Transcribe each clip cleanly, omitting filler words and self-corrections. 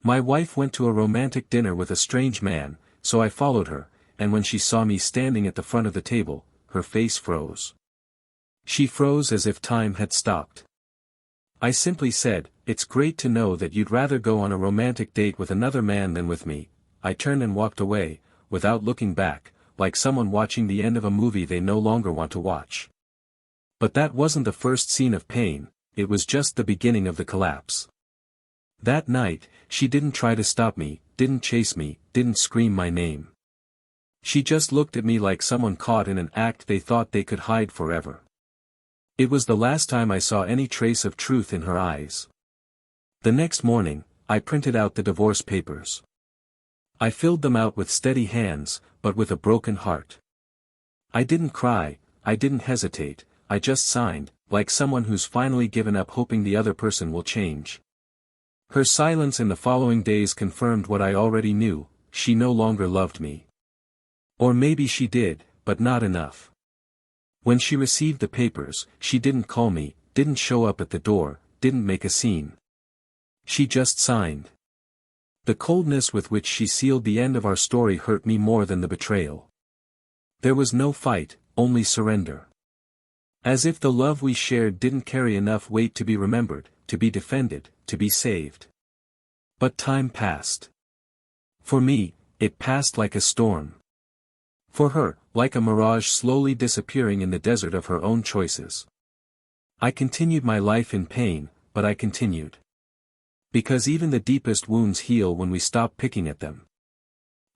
My wife went to a romantic dinner with a strange man, so I followed her, and when she saw me standing at the front of the table, her face froze. She froze as if time had stopped. I simply said, "It's great to know that you'd rather go on a romantic date with another man than with me." I turned and walked away, without looking back, like someone watching the end of a movie they no longer want to watch. But that wasn't the first scene of pain, it was just the beginning of the collapse. That night, she didn't try to stop me, didn't chase me, didn't scream my name. She just looked at me like someone caught in an act they thought they could hide forever. It was the last time I saw any trace of truth in her eyes. The next morning, I printed out the divorce papers. I filled them out with steady hands, but with a broken heart. I didn't cry, I didn't hesitate, I just signed, like someone who's finally given up hoping the other person will change. Her silence in the following days confirmed what I already knew: she no longer loved me. Or maybe she did, but not enough. When she received the papers, she didn't call me, didn't show up at the door, didn't make a scene. She just signed. The coldness with which she sealed the end of our story hurt me more than the betrayal. There was no fight, only surrender. As if the love we shared didn't carry enough weight to be remembered, to be defended, to be saved. But time passed. For me, it passed like a storm. For her, like a mirage slowly disappearing in the desert of her own choices. I continued my life in pain, but I continued. Because even the deepest wounds heal when we stop picking at them.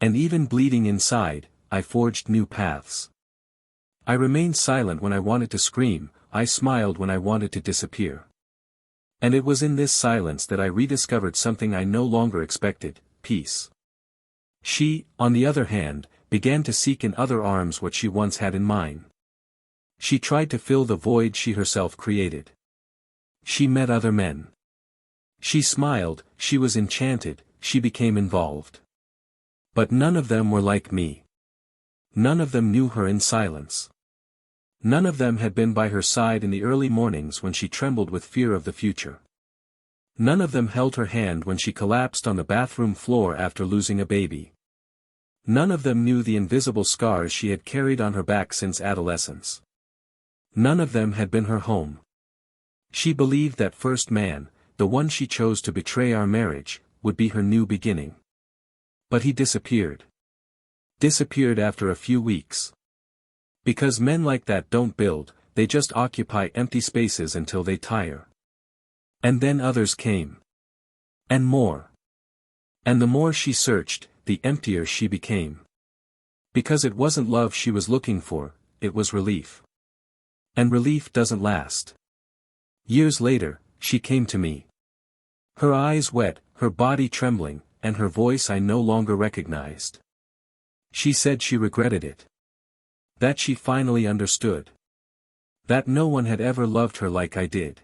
And even bleeding inside, I forged new paths. I remained silent when I wanted to scream, I smiled when I wanted to disappear. And it was in this silence that I rediscovered something I no longer expected: peace. She, on the other hand, began to seek in other arms what she once had in mine. She tried to fill the void she herself created. She met other men. She smiled, she was enchanted, she became involved. But none of them were like me. None of them knew her in silence. None of them had been by her side in the early mornings when she trembled with fear of the future. None of them held her hand when she collapsed on the bathroom floor after losing a baby. None of them knew the invisible scars she had carried on her back since adolescence. None of them had been her home. She believed that first man, the one she chose to betray our marriage, would be her new beginning. But he disappeared. Disappeared after a few weeks. Because men like that don't build, they just occupy empty spaces until they tire. And then others came. And more. And the more she searched, the emptier she became. Because it wasn't love she was looking for, it was relief. And relief doesn't last. Years later, she came to me. Her eyes wet, her body trembling, and her voice I no longer recognized. She said she regretted it. That she finally understood. That no one had ever loved her like I did.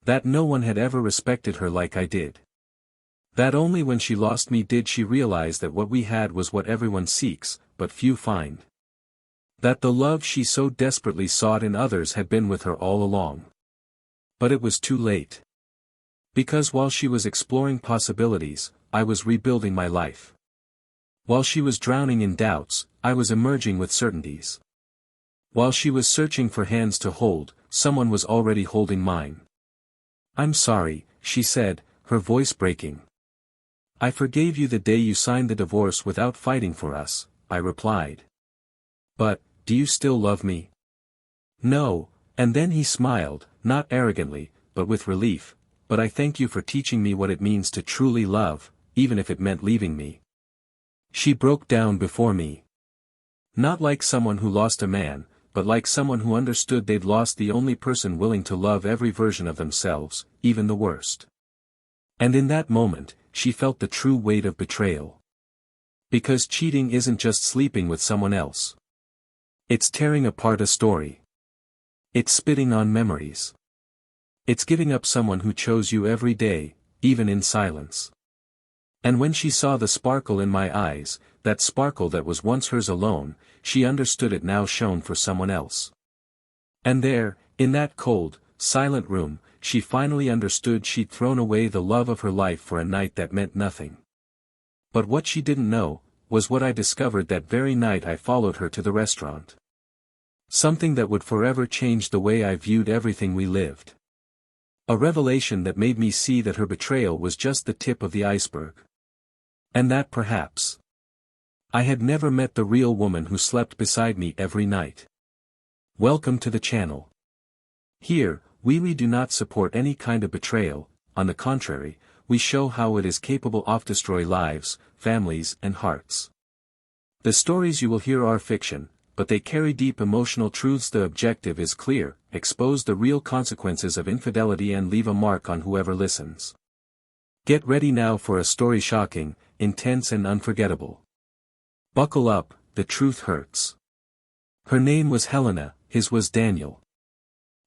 That no one had ever respected her like I did. That only when she lost me did she realize that what we had was what everyone seeks, but few find. That the love she so desperately sought in others had been with her all along. But it was too late. Because while she was exploring possibilities, I was rebuilding my life. While she was drowning in doubts, I was emerging with certainties. While she was searching for hands to hold, someone was already holding mine. "I'm sorry," she said, her voice breaking. "I forgave you the day you signed the divorce without fighting for us," I replied. "But, do you still love me?" "No," and then he smiled, not arrogantly, but with relief. "But I thank you for teaching me what it means to truly love, even if it meant leaving me." She broke down before me. Not like someone who lost a man, but like someone who understood they'd lost the only person willing to love every version of themselves, even the worst. And in that moment, she felt the true weight of betrayal. Because cheating isn't just sleeping with someone else. It's tearing apart a story. It's spitting on memories. It's giving up someone who chose you every day, even in silence. And when she saw the sparkle in my eyes, that sparkle that was once hers alone, she understood it now shone for someone else. And there, in that cold, silent room, she finally understood she'd thrown away the love of her life for a night that meant nothing. But what she didn't know, was what I discovered that very night I followed her to the restaurant. Something that would forever change the way I viewed everything we lived. A revelation that made me see that her betrayal was just the tip of the iceberg. And that perhaps I had never met the real woman who slept beside me every night. Welcome to the channel. Here, we do not support any kind of betrayal, on the contrary, we show how it is capable of destroy lives, families and hearts. The stories you will hear are fiction, but they carry deep emotional truths. The objective is clear: expose the real consequences of infidelity and leave a mark on whoever listens. Get ready now for a story shocking, intense and unforgettable. Buckle up, the truth hurts. Her name was Helena, his was Daniel.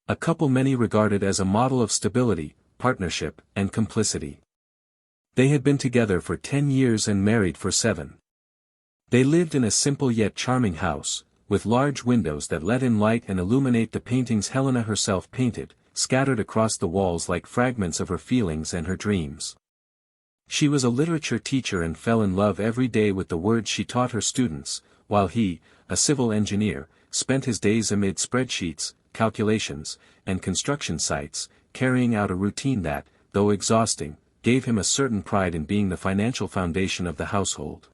A couple many regarded as a model of stability, partnership, and complicity. They had been together for 10 years and married for 7. They lived in a simple yet charming house, with large windows that let in light and illuminate the paintings Helena herself painted, scattered across the walls like fragments of her feelings and her dreams. She was a literature teacher and fell in love every day with the words she taught her students, while he, a civil engineer, spent his days amid spreadsheets, calculations, and construction sites, carrying out a routine that, though exhausting, gave him a certain pride in being the financial foundation of the household.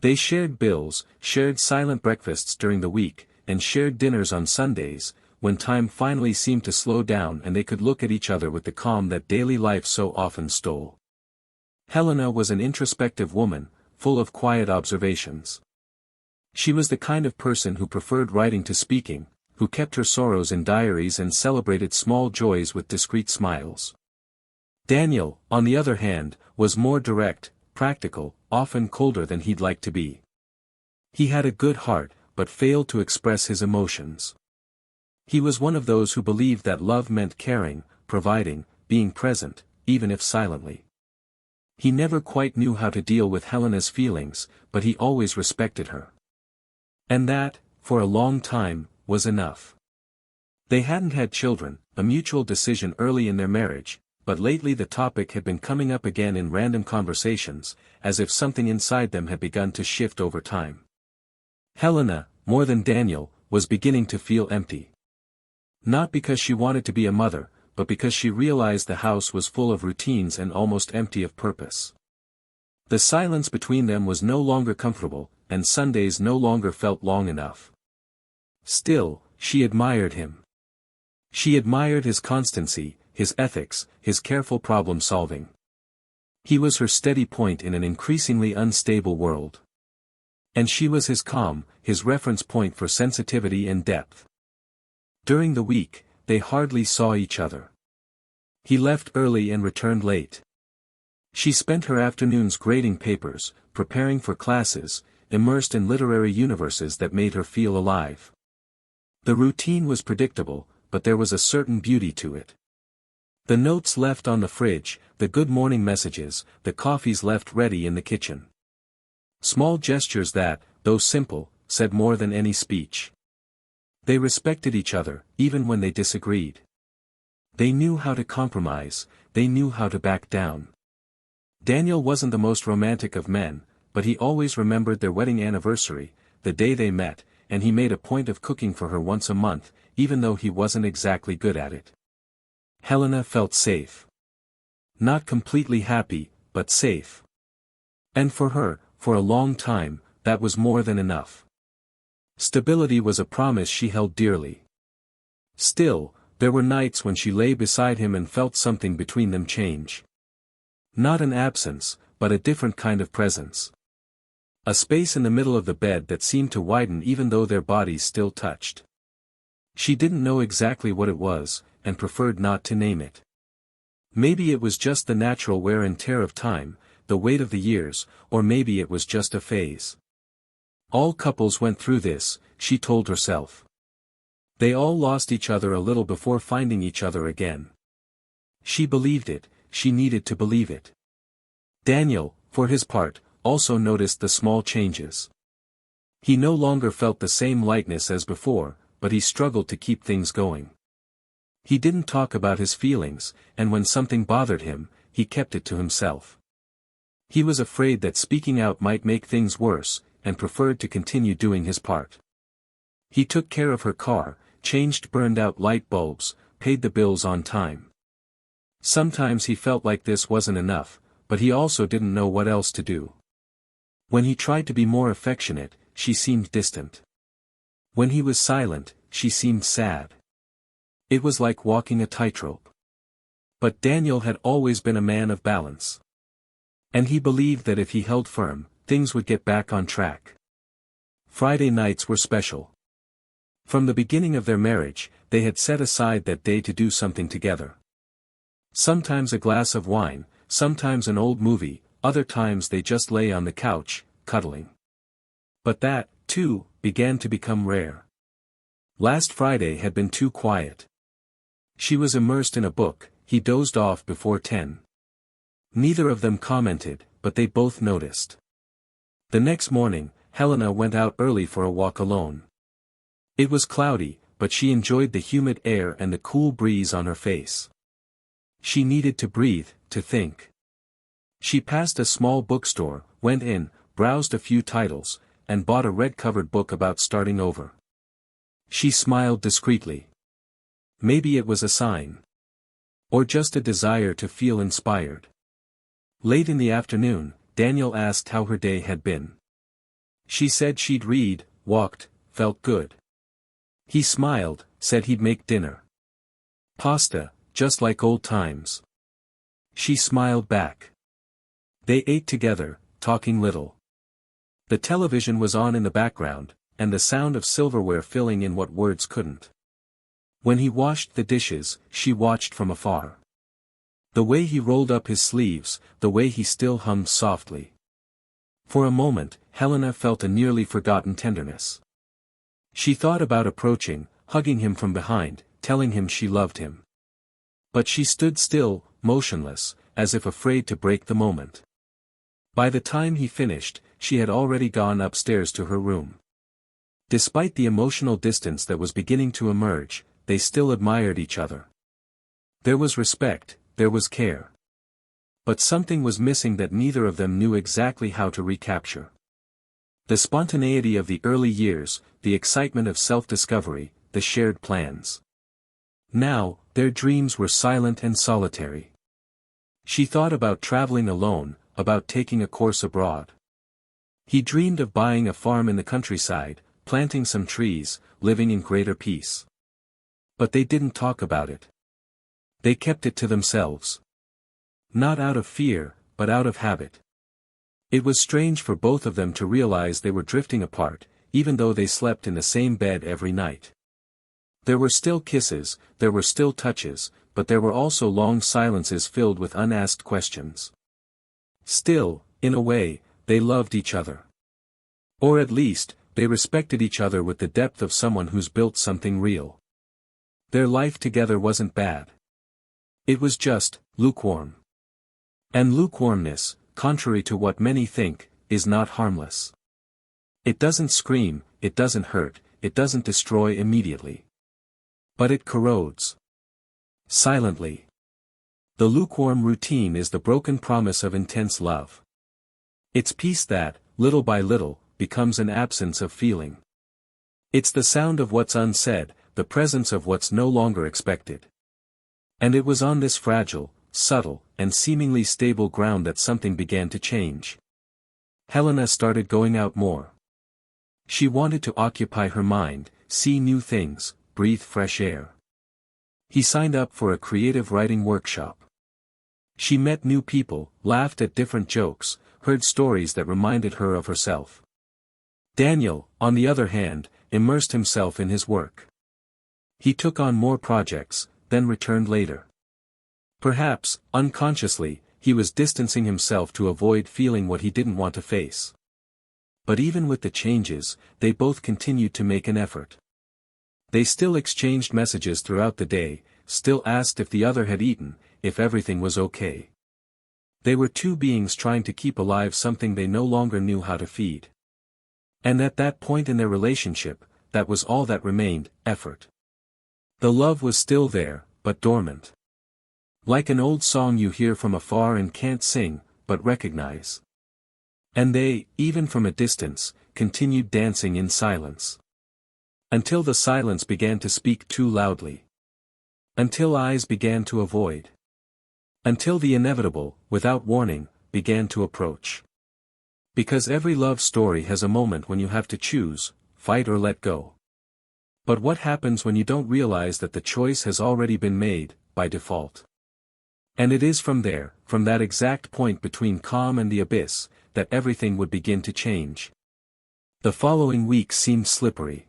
They shared bills, shared silent breakfasts during the week, and shared dinners on Sundays, when time finally seemed to slow down and they could look at each other with the calm that daily life so often stole. Helena was an introspective woman, full of quiet observations. She was the kind of person who preferred writing to speaking, who kept her sorrows in diaries and celebrated small joys with discreet smiles. Daniel, on the other hand, was more direct, practical, often colder than he'd like to be. He had a good heart, but failed to express his emotions. He was one of those who believed that love meant caring, providing, being present, even if silently. He never quite knew how to deal with Helena's feelings, but he always respected her. And that, for a long time, was enough. They hadn't had children, a mutual decision early in their marriage, but lately the topic had been coming up again in random conversations, as if something inside them had begun to shift over time. Helena, more than Daniel, was beginning to feel empty. Not because she wanted to be a mother, but because she realized the house was full of routines and almost empty of purpose. The silence between them was no longer comfortable, and Sundays no longer felt long enough. Still, she admired him. She admired his constancy, his ethics, his careful problem-solving. He was her steady point in an increasingly unstable world. And she was his calm, his reference point for sensitivity and depth. During the week, they hardly saw each other. He left early and returned late. She spent her afternoons grading papers, preparing for classes, immersed in literary universes that made her feel alive. The routine was predictable, but there was a certain beauty to it. The notes left on the fridge, the good morning messages, the coffees left ready in the kitchen. Small gestures that, though simple, said more than any speech. They respected each other, even when they disagreed. They knew how to compromise, they knew how to back down. Daniel wasn't the most romantic of men, but he always remembered their wedding anniversary, the day they met, and he made a point of cooking for her once a month, even though he wasn't exactly good at it. Helena felt safe. Not completely happy, but safe. And for her, for a long time, that was more than enough. Stability was a promise she held dearly. Still, there were nights when she lay beside him and felt something between them change. Not an absence, but a different kind of presence. A space in the middle of the bed that seemed to widen even though their bodies still touched. She didn't know exactly what it was, and preferred not to name it. Maybe it was just the natural wear and tear of time, the weight of the years, or maybe it was just a phase. All couples went through this, she told herself. They all lost each other a little before finding each other again. She believed it, she needed to believe it. Daniel, for his part, also noticed the small changes. He no longer felt the same lightness as before, but he struggled to keep things going. He didn't talk about his feelings, and when something bothered him, he kept it to himself. He was afraid that speaking out might make things worse, and preferred to continue doing his part. He took care of her car, changed burned-out light bulbs, paid the bills on time. Sometimes he felt like this wasn't enough, but he also didn't know what else to do. When he tried to be more affectionate, she seemed distant. When he was silent, she seemed sad. It was like walking a tightrope. But Daniel had always been a man of balance. And he believed that if he held firm, things would get back on track. Friday nights were special. From the beginning of their marriage, they had set aside that day to do something together. Sometimes a glass of wine, sometimes an old movie, other times they just lay on the couch, cuddling. But that, too, began to become rare. Last Friday had been too quiet. She was immersed in a book, he dozed off before 10. Neither of them commented, but they both noticed. The next morning, Helena went out early for a walk alone. It was cloudy, but she enjoyed the humid air and the cool breeze on her face. She needed to breathe, to think. She passed a small bookstore, went in, browsed a few titles, and bought a red-covered book about starting over. She smiled discreetly. Maybe it was a sign. Or just a desire to feel inspired. Late in the afternoon, Daniel asked how her day had been. She said she'd read, walked, felt good. He smiled, said he'd make dinner. Pasta, just like old times. She smiled back. They ate together, talking little. The television was on in the background, and the sound of silverware filling in what words couldn't. When he washed the dishes, she watched from afar. The way he rolled up his sleeves, the way he still hummed softly. For a moment, Helena felt a nearly forgotten tenderness. She thought about approaching, hugging him from behind, telling him she loved him. But she stood still, motionless, as if afraid to break the moment. By the time he finished, she had already gone upstairs to her room. Despite the emotional distance that was beginning to emerge, they still admired each other. There was respect, there was care. But something was missing that neither of them knew exactly how to recapture. The spontaneity of the early years, the excitement of self-discovery, the shared plans. Now, their dreams were silent and solitary. She thought about traveling alone, about taking a course abroad. He dreamed of buying a farm in the countryside, planting some trees, living in greater peace. But they didn't talk about it. They kept it to themselves. Not out of fear, but out of habit. It was strange for both of them to realize they were drifting apart, even though they slept in the same bed every night. There were still kisses, there were still touches, but there were also long silences filled with unasked questions. Still, in a way, they loved each other. Or at least, they respected each other with the depth of someone who's built something real. Their life together wasn't bad. It was just, lukewarm. And lukewarmness, contrary to what many think, is not harmless. It doesn't scream, it doesn't hurt, it doesn't destroy immediately. But it corrodes. Silently. The lukewarm routine is the broken promise of intense love. It's peace that, little by little, becomes an absence of feeling. It's the sound of what's unsaid, the presence of what's no longer expected. And it was on this fragile, subtle, and seemingly stable ground that something began to change. Helena started going out more. She wanted to occupy her mind, see new things, breathe fresh air. He signed up for a creative writing workshop. She met new people, laughed at different jokes, heard stories that reminded her of herself. Daniel, on the other hand, immersed himself in his work. He took on more projects, then returned later. Perhaps, unconsciously, he was distancing himself to avoid feeling what he didn't want to face. But even with the changes, they both continued to make an effort. They still exchanged messages throughout the day, still asked if the other had eaten, if everything was okay. They were two beings trying to keep alive something they no longer knew how to feed. And at that point in their relationship, that was all that remained, effort. The love was still there, but dormant. Like an old song you hear from afar and can't sing, but recognize. And they, even from a distance, continued dancing in silence. Until the silence began to speak too loudly. Until eyes began to avoid. Until the inevitable, without warning, began to approach. Because every love story has a moment when you have to choose, fight or let go. But what happens when you don't realize that the choice has already been made, by default? And it is from there, from that exact point between calm and the abyss, that everything would begin to change. The following weeks seemed slippery.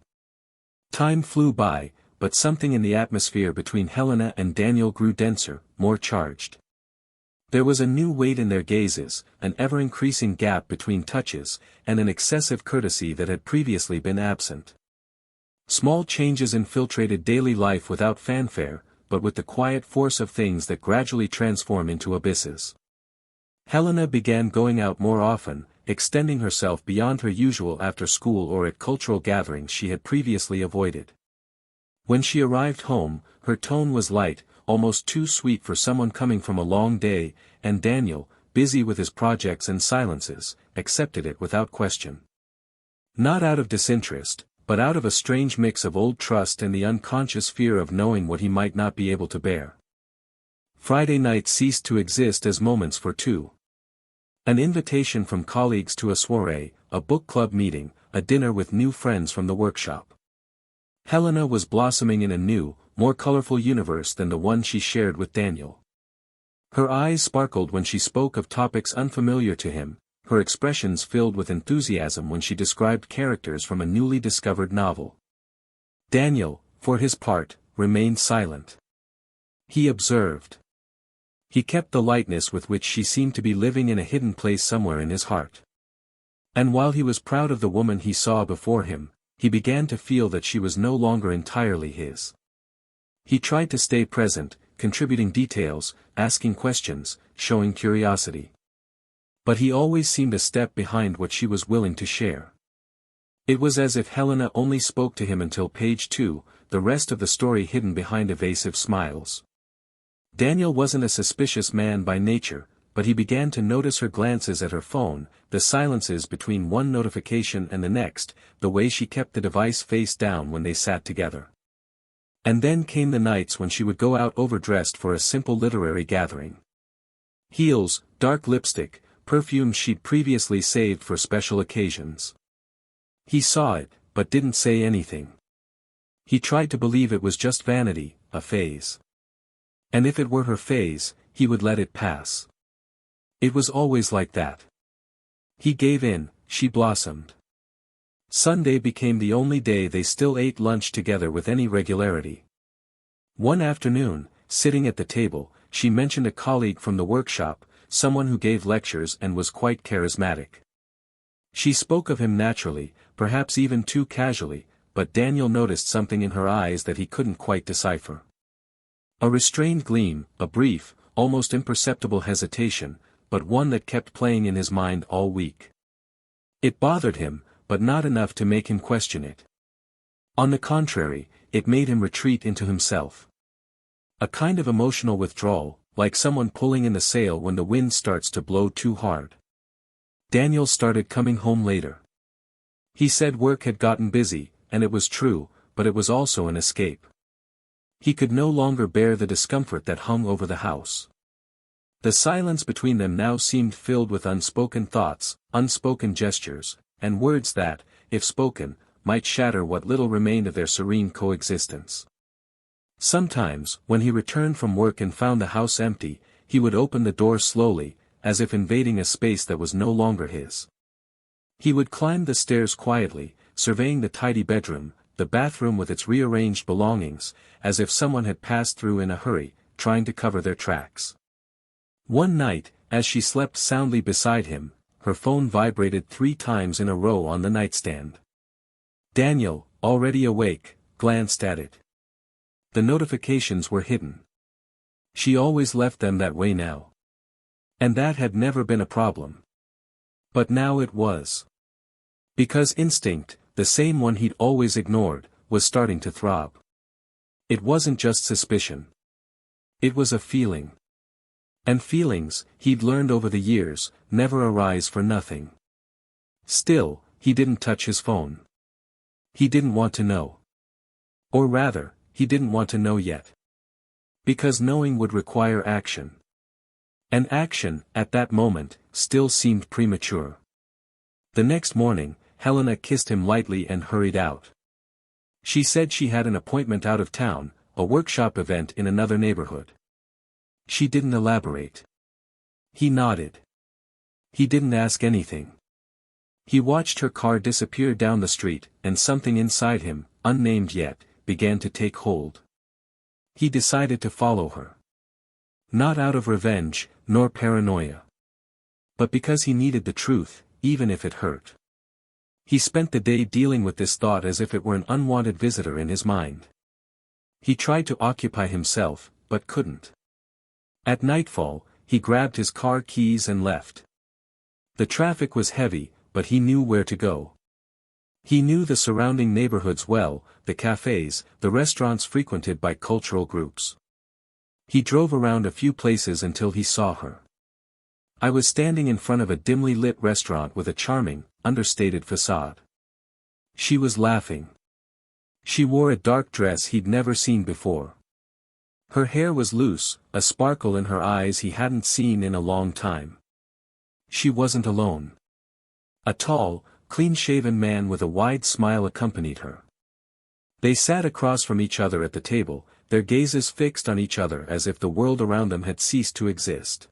Time flew by, but something in the atmosphere between Helena and Daniel grew denser, more charged. There was a new weight in their gazes, an ever-increasing gap between touches, and an excessive courtesy that had previously been absent. Small changes infiltrated daily life without fanfare, but with the quiet force of things that gradually transform into abysses. Helena began going out more often, extending herself beyond her usual after school or at cultural gatherings she had previously avoided. When she arrived home, her tone was light, almost too sweet for someone coming from a long day, and Daniel, busy with his projects and silences, accepted it without question. Not out of disinterest, but out of a strange mix of old trust and the unconscious fear of knowing what he might not be able to bear. Friday night ceased to exist as moments for two. An invitation from colleagues to a soirée, a book club meeting, a dinner with new friends from the workshop. Helena was blossoming in a new, more colorful universe than the one she shared with Daniel. Her eyes sparkled when she spoke of topics unfamiliar to him, her expressions filled with enthusiasm when she described characters from a newly discovered novel. Daniel, for his part, remained silent. He observed. He kept the lightness with which she seemed to be living in a hidden place somewhere in his heart. And while he was proud of the woman he saw before him, he began to feel that she was no longer entirely his. He tried to stay present, contributing details, asking questions, showing curiosity. But he always seemed a step behind what she was willing to share. It was as if Helena only spoke to him until page 2, the rest of the story hidden behind evasive smiles. Daniel wasn't a suspicious man by nature, but he began to notice her glances at her phone, the silences between one notification and the next, the way she kept the device face down when they sat together. And then came the nights when she would go out overdressed for a simple literary gathering. Heels, dark lipstick, perfume she'd previously saved for special occasions. He saw it, but didn't say anything. He tried to believe it was just vanity, a phase. And if it were her phase, he would let it pass. It was always like that. He gave in, she blossomed. Sunday became the only day they still ate lunch together with any regularity. One afternoon, sitting at the table, she mentioned a colleague from the workshop, someone who gave lectures and was quite charismatic. She spoke of him naturally, perhaps even too casually, but Daniel noticed something in her eyes that he couldn't quite decipher. A restrained gleam, a brief, almost imperceptible hesitation, but one that kept playing in his mind all week. It bothered him, but not enough to make him question it. On the contrary, it made him retreat into himself. A kind of emotional withdrawal, like someone pulling in the sail when the wind starts to blow too hard. Daniel started coming home later. He said work had gotten busy, and it was true, but it was also an escape. He could no longer bear the discomfort that hung over the house. The silence between them now seemed filled with unspoken thoughts, unspoken gestures, and words that, if spoken, might shatter what little remained of their serene coexistence. Sometimes, when he returned from work and found the house empty, he would open the door slowly, as if invading a space that was no longer his. He would climb the stairs quietly, surveying the tidy bedroom, the bathroom with its rearranged belongings, as if someone had passed through in a hurry, trying to cover their tracks. One night, as she slept soundly beside him, her phone vibrated 3 times in a row on the nightstand. Daniel, already awake, glanced at it. The notifications were hidden. She always left them that way now. And that had never been a problem. But now it was. Because instinct, the same one he'd always ignored, was starting to throb. It wasn't just suspicion. It was a feeling. And feelings, he'd learned over the years, never arise for nothing. Still, he didn't touch his phone. He didn't want to know. Or rather, he didn't want to know yet. Because knowing would require action. And action, at that moment, still seemed premature. The next morning, Helena kissed him lightly and hurried out. She said she had an appointment out of town, a workshop event in another neighborhood. She didn't elaborate. He nodded. He didn't ask anything. He watched her car disappear down the street, and something inside him, unnamed yet, began to take hold. He decided to follow her. Not out of revenge, nor paranoia. But because he needed the truth, even if it hurt. He spent the day dealing with this thought as if it were an unwanted visitor in his mind. He tried to occupy himself, but couldn't. At nightfall, he grabbed his car keys and left. The traffic was heavy, but he knew where to go. He knew the surrounding neighborhoods well, the cafes, the restaurants frequented by cultural groups. He drove around a few places until he saw her. I was standing in front of a dimly lit restaurant with a charming, understated facade. She was laughing. She wore a dark dress he'd never seen before. Her hair was loose, a sparkle in her eyes he hadn't seen in a long time. She wasn't alone. A tall, clean-shaven man with a wide smile accompanied her. They sat across from each other at the table, their gazes fixed on each other as if the world around them had ceased to exist.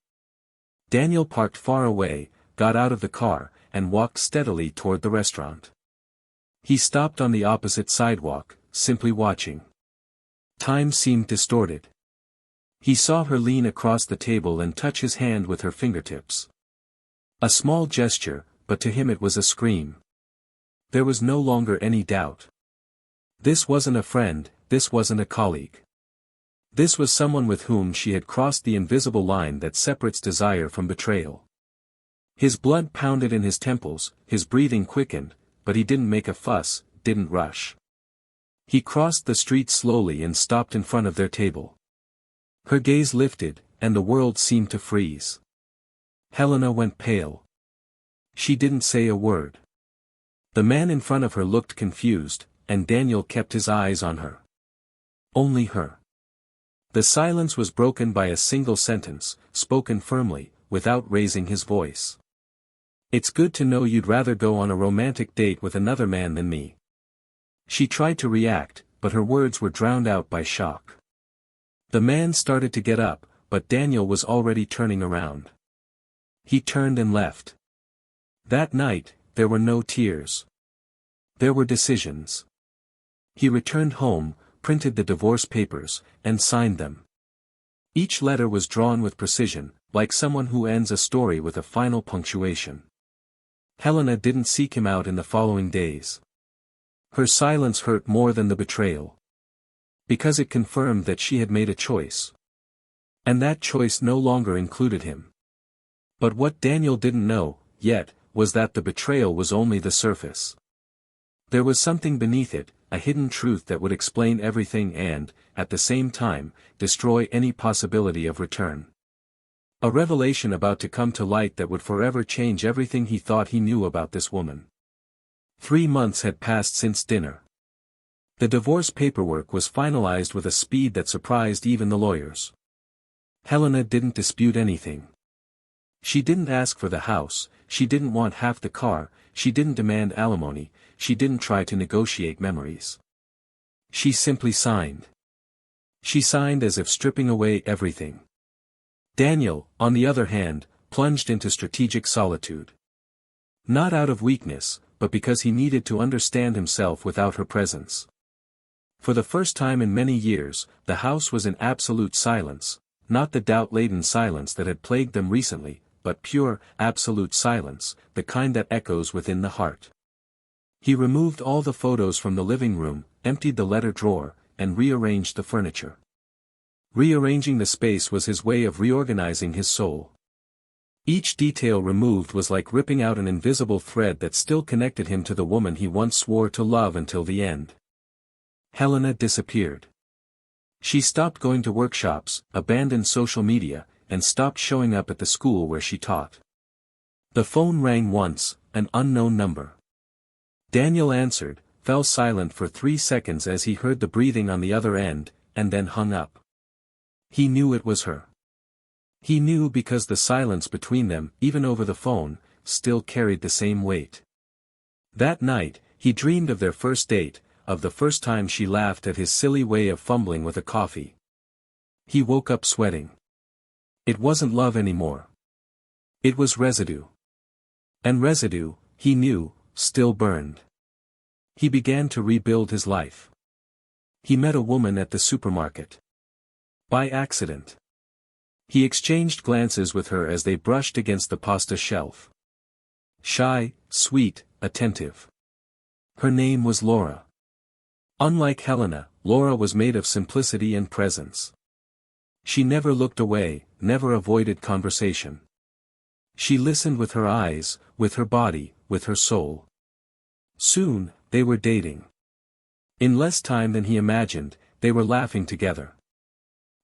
Daniel parked far away, got out of the car, and walked steadily toward the restaurant. He stopped on the opposite sidewalk, simply watching. Time seemed distorted. He saw her lean across the table and touch his hand with her fingertips. A small gesture, but to him it was a scream. There was no longer any doubt. This wasn't a friend, this wasn't a colleague. This was someone with whom she had crossed the invisible line that separates desire from betrayal. His blood pounded in his temples, his breathing quickened, but he didn't make a fuss, didn't rush. He crossed the street slowly and stopped in front of their table. Her gaze lifted, and the world seemed to freeze. Helena went pale. She didn't say a word. The man in front of her looked confused, and Daniel kept his eyes on her. Only her. The silence was broken by a single sentence, spoken firmly, without raising his voice. "It's good to know you'd rather go on a romantic date with another man than me." She tried to react, but her words were drowned out by shock. The man started to get up, but Daniel was already turning around. He turned and left. That night, there were no tears. There were decisions. He returned home, printed the divorce papers, and signed them. Each letter was drawn with precision, like someone who ends a story with a final punctuation. Helena didn't seek him out in the following days. Her silence hurt more than the betrayal. Because it confirmed that she had made a choice. And that choice no longer included him. But what Daniel didn't know, yet, was that the betrayal was only the surface. There was something beneath it, a hidden truth that would explain everything and, at the same time, destroy any possibility of return. A revelation about to come to light that would forever change everything he thought he knew about this woman. 3 months had passed since dinner. The divorce paperwork was finalized with a speed that surprised even the lawyers. Helena didn't dispute anything. She didn't ask for the house, she didn't want half the car, she didn't demand alimony, she didn't try to negotiate memories. She simply signed. She signed as if stripping away everything. Daniel, on the other hand, plunged into strategic solitude. Not out of weakness, but because he needed to understand himself without her presence. For the first time in many years, the house was in absolute silence, not the doubt-laden silence that had plagued them recently, but pure, absolute silence, the kind that echoes within the heart. He removed all the photos from the living room, emptied the letter drawer, and rearranged the furniture. Rearranging the space was his way of reorganizing his soul. Each detail removed was like ripping out an invisible thread that still connected him to the woman he once swore to love until the end. Helena disappeared. She stopped going to workshops, abandoned social media, and stopped showing up at the school where she taught. The phone rang once, an unknown number. Daniel answered, fell silent for 3 seconds as he heard the breathing on the other end, and then hung up. He knew it was her. He knew because the silence between them, even over the phone, still carried the same weight. That night, he dreamed of their first date, of the first time she laughed at his silly way of fumbling with a coffee. He woke up sweating. It wasn't love anymore. It was residue. And residue, he knew, still burned. He began to rebuild his life. He met a woman at the supermarket. By accident. He exchanged glances with her as they brushed against the pasta shelf. Shy, sweet, attentive. Her name was Laura. Unlike Helena, Laura was made of simplicity and presence. She never looked away, never avoided conversation. She listened with her eyes, with her body, with her soul. Soon, they were dating. In less time than he imagined, they were laughing together.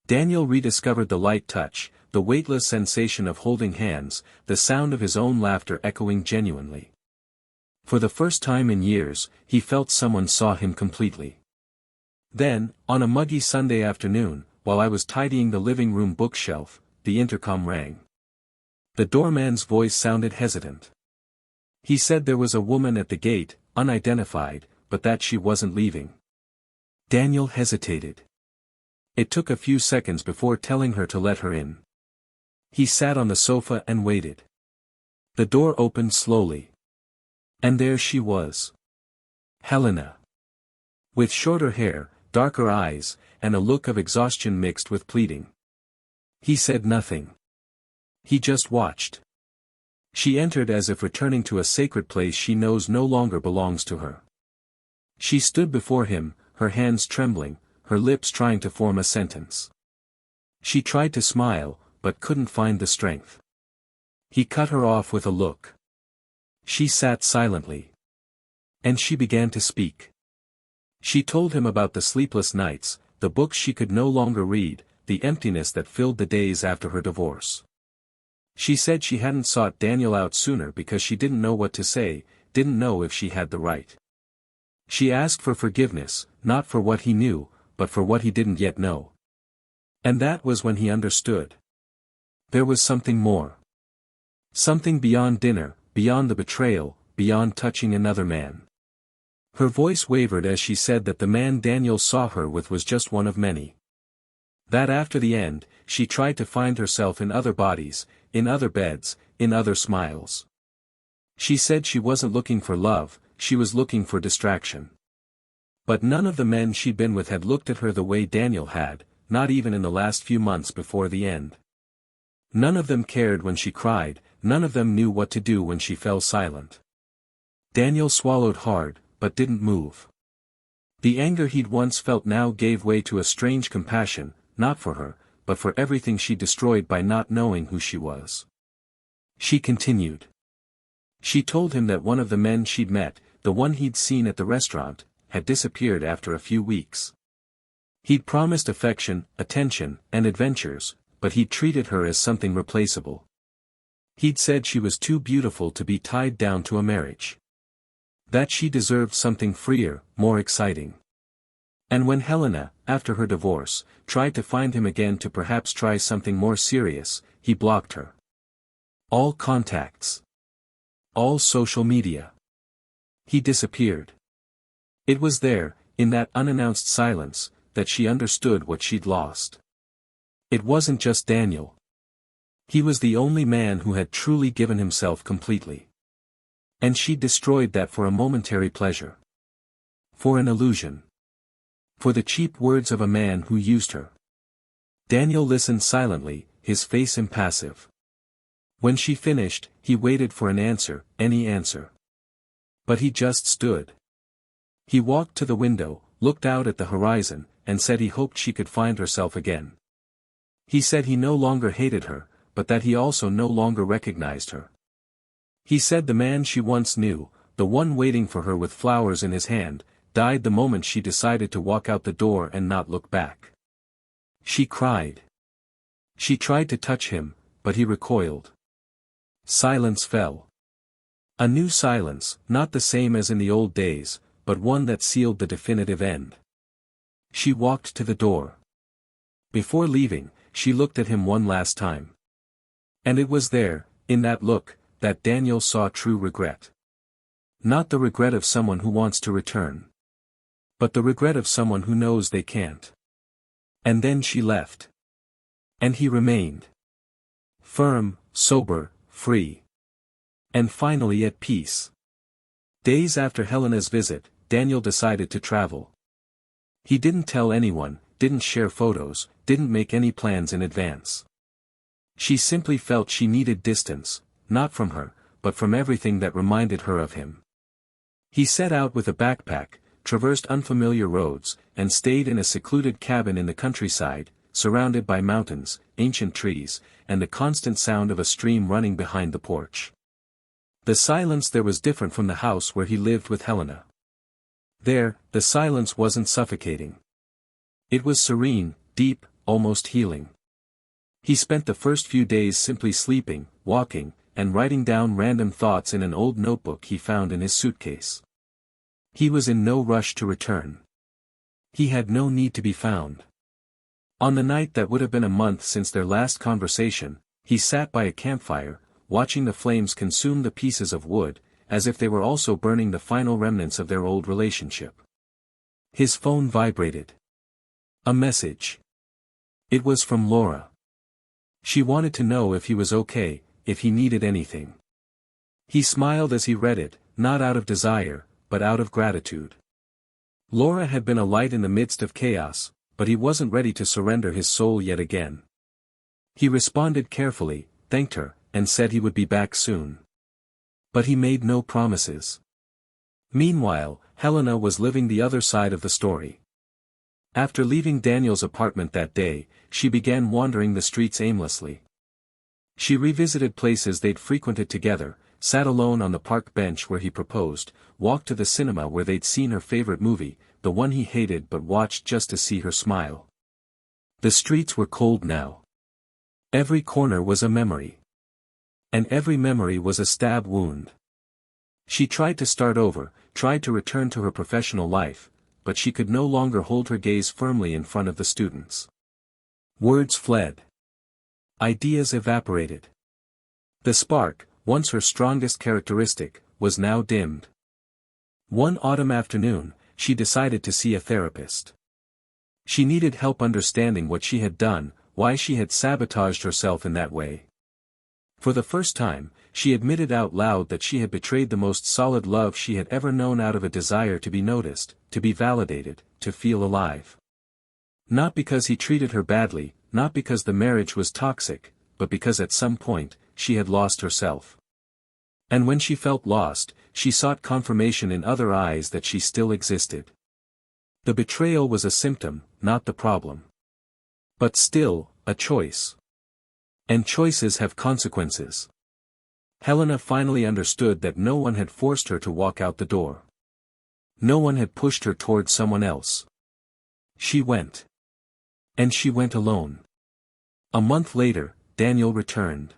Daniel rediscovered the light touch, the weightless sensation of holding hands, the sound of his own laughter echoing genuinely. For the first time in years, he felt someone saw him completely. Then, on a muggy Sunday afternoon, while I was tidying the living room bookshelf, the intercom rang. The doorman's voice sounded hesitant. He said there was a woman at the gate, unidentified, but that she wasn't leaving. Daniel hesitated. It took a few seconds before telling her to let her in. He sat on the sofa and waited. The door opened slowly. And there she was. Helena. With shorter hair, darker eyes, and a look of exhaustion mixed with pleading. He said nothing. He just watched. She entered as if returning to a sacred place she knows no longer belongs to her. She stood before him, her hands trembling, her lips trying to form a sentence. She tried to smile, but couldn't find the strength. He cut her off with a look. She sat silently. And she began to speak. She told him about the sleepless nights, the books she could no longer read, the emptiness that filled the days after her divorce. She said she hadn't sought Daniel out sooner because she didn't know what to say, didn't know if she had the right. She asked for forgiveness, not for what he knew, but for what he didn't yet know. And that was when he understood. There was something more. Something beyond dinner, beyond the betrayal, beyond touching another man. Her voice wavered as she said that the man Daniel saw her with was just one of many. That after the end, she tried to find herself in other bodies, in other beds, in other smiles. She said she wasn't looking for love, she was looking for distraction. But none of the men she'd been with had looked at her the way Daniel had, not even in the last few months before the end. None of them cared when she cried, none of them knew what to do when she fell silent. Daniel swallowed hard, but didn't move. The anger he'd once felt now gave way to a strange compassion, not for her, but for everything she destroyed by not knowing who she was. She continued. She told him that one of the men she'd met, the one he'd seen at the restaurant, had disappeared after a few weeks. He'd promised affection, attention, and adventures, but he'd treated her as something replaceable. He'd said she was too beautiful to be tied down to a marriage. That she deserved something freer, more exciting. And when Helena, after her divorce, tried to find him again to perhaps try something more serious, he blocked her. All contacts. All social media. He disappeared. It was there, in that unannounced silence, that she understood what she'd lost. It wasn't just Daniel. He was the only man who had truly given himself completely. And she destroyed that for a momentary pleasure. For an illusion. For the cheap words of a man who used her. Daniel listened silently, his face impassive. When she finished, he waited for an answer, any answer. But he just stood. He walked to the window, looked out at the horizon, and said he hoped she could find herself again. He said he no longer hated her, but that he also no longer recognized her. He said the man she once knew, the one waiting for her with flowers in his hand, died the moment she decided to walk out the door and not look back. She cried. She tried to touch him, but he recoiled. Silence fell. A new silence, not the same as in the old days, but one that sealed the definitive end. She walked to the door. Before leaving, she looked at him one last time. And it was there, in that look, that Daniel saw true regret. Not the regret of someone who wants to return. But the regret of someone who knows they can't. And then she left. And he remained. Firm, sober, free. And finally at peace. Days after Helena's visit, Daniel decided to travel. He didn't tell anyone, didn't share photos, didn't make any plans in advance. She simply felt she needed distance, not from her, but from everything that reminded her of him. He set out with a backpack, traversed unfamiliar roads, and stayed in a secluded cabin in the countryside, surrounded by mountains, ancient trees, and the constant sound of a stream running behind the porch. The silence there was different from the house where he lived with Helena. There, the silence wasn't suffocating. It was serene, deep, almost healing. He spent the first few days simply sleeping, walking, and writing down random thoughts in an old notebook he found in his suitcase. He was in no rush to return. He had no need to be found. On the night that would have been a month since their last conversation, he sat by a campfire, watching the flames consume the pieces of wood, as if they were also burning the final remnants of their old relationship. His phone vibrated. A message. It was from Laura. She wanted to know if he was okay, if he needed anything. He smiled as he read it, not out of desire, but out of gratitude. Laura had been a light in the midst of chaos, but he wasn't ready to surrender his soul yet again. He responded carefully, thanked her, and said he would be back soon. But he made no promises. Meanwhile, Helena was living the other side of the story. After leaving Daniel's apartment that day, she began wandering the streets aimlessly. She revisited places they'd frequented together, sat alone on the park bench where he proposed, walked to the cinema where they'd seen her favorite movie, the one he hated but watched just to see her smile. The streets were cold now. Every corner was a memory. And every memory was a stab wound. She tried to start over, tried to return to her professional life, but she could no longer hold her gaze firmly in front of the students. Words fled. Ideas evaporated. The spark, once her strongest characteristic, was now dimmed. One autumn afternoon, she decided to see a therapist. She needed help understanding what she had done, why she had sabotaged herself in that way. For the first time, she admitted out loud that she had betrayed the most solid love she had ever known out of a desire to be noticed, to be validated, to feel alive. Not because he treated her badly, not because the marriage was toxic, but because at some point, she had lost herself. And when she felt lost, she sought confirmation in other eyes that she still existed. The betrayal was a symptom, not the problem. But still, a choice. And choices have consequences. Helena finally understood that no one had forced her to walk out the door. No one had pushed her toward someone else. She went. And she went alone. A month later, Daniel returned.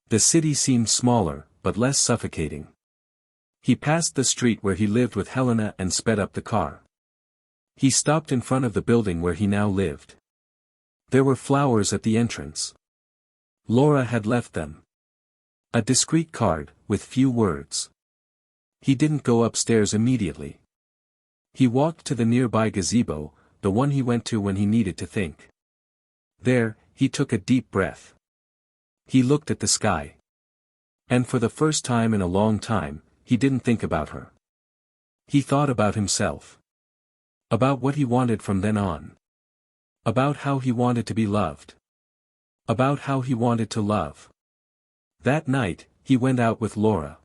The city seemed smaller, but less suffocating. He passed the street where he lived with Helena and sped up the car. He stopped in front of the building where he now lived. There were flowers at the entrance. Laura had left them. A discreet card, with few words. He didn't go upstairs immediately. He walked to the nearby gazebo, the one he went to when he needed to think. There, he took a deep breath. He looked at the sky. And for the first time in a long time, he didn't think about her. He thought about himself. About what he wanted from then on. About how he wanted to be loved. About how he wanted to love. That night, he went out with Laura.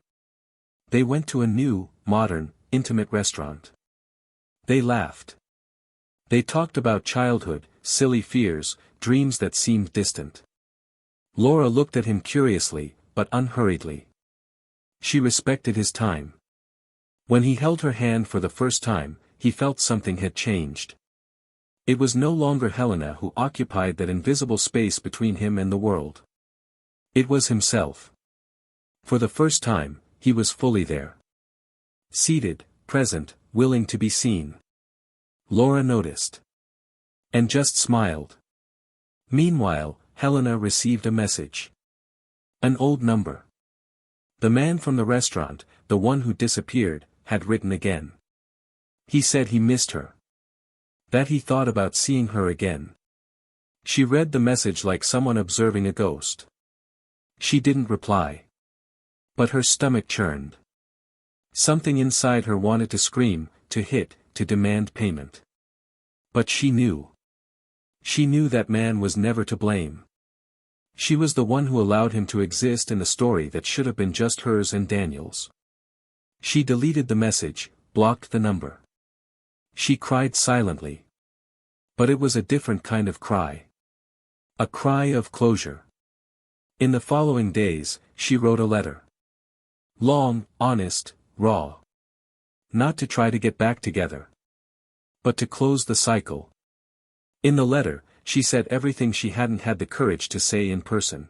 They went to a new, modern, intimate restaurant. They laughed. They talked about childhood, silly fears, dreams that seemed distant. Laura looked at him curiously, but unhurriedly. She respected his time. When he held her hand for the first time, he felt something had changed. It was no longer Helena who occupied that invisible space between him and the world. It was himself. For the first time, he was fully there. Seated, present, willing to be seen. Laura noticed. And just smiled. Meanwhile, Helena received a message. An old number. The man from the restaurant, the one who disappeared, had written again. He said he missed her. That he thought about seeing her again. She read the message like someone observing a ghost. She didn't reply. But her stomach churned. Something inside her wanted to scream, to hit, to demand payment. But she knew. She knew that man was never to blame. She was the one who allowed him to exist in a story that should have been just hers and Daniel's. She deleted the message, blocked the number. She cried silently. But it was a different kind of cry. A cry of closure. In the following days, she wrote a letter. Long, honest, raw. Not to try to get back together. But to close the cycle. In the letter, she said everything she hadn't had the courage to say in person.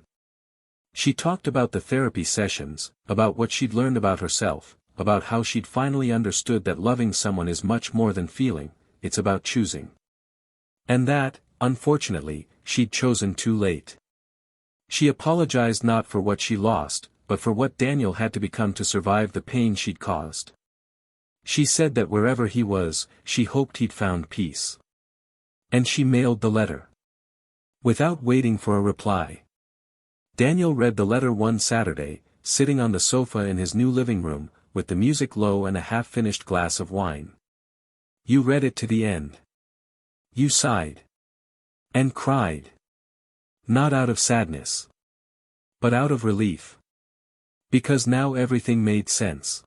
She talked about the therapy sessions, about what she'd learned about herself, about how she'd finally understood that loving someone is much more than feeling, it's about choosing. And that, unfortunately, she'd chosen too late. She apologized not for what she lost, but for what Daniel had to become to survive the pain she'd caused. She said that wherever he was, she hoped he'd found peace. And she mailed the letter. Without waiting for a reply. Daniel read the letter one Saturday, sitting on the sofa in his new living room, with the music low and a half-finished glass of wine. You read it to the end. You sighed. And cried. Not out of sadness. But out of relief. Because now everything made sense.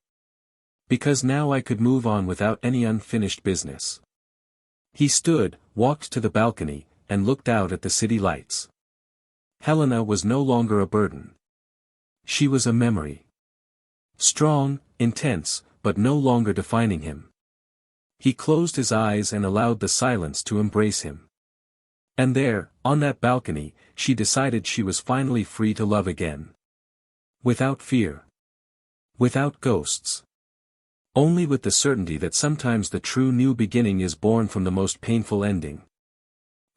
Because now I could move on without any unfinished business. He stood, walked to the balcony, and looked out at the city lights. Helena was no longer a burden. She was a memory. Strong, intense, but no longer defining him. He closed his eyes and allowed the silence to embrace him. And there, on that balcony, she decided she was finally free to love again. Without fear. Without ghosts. Only with the certainty that sometimes the true new beginning is born from the most painful ending.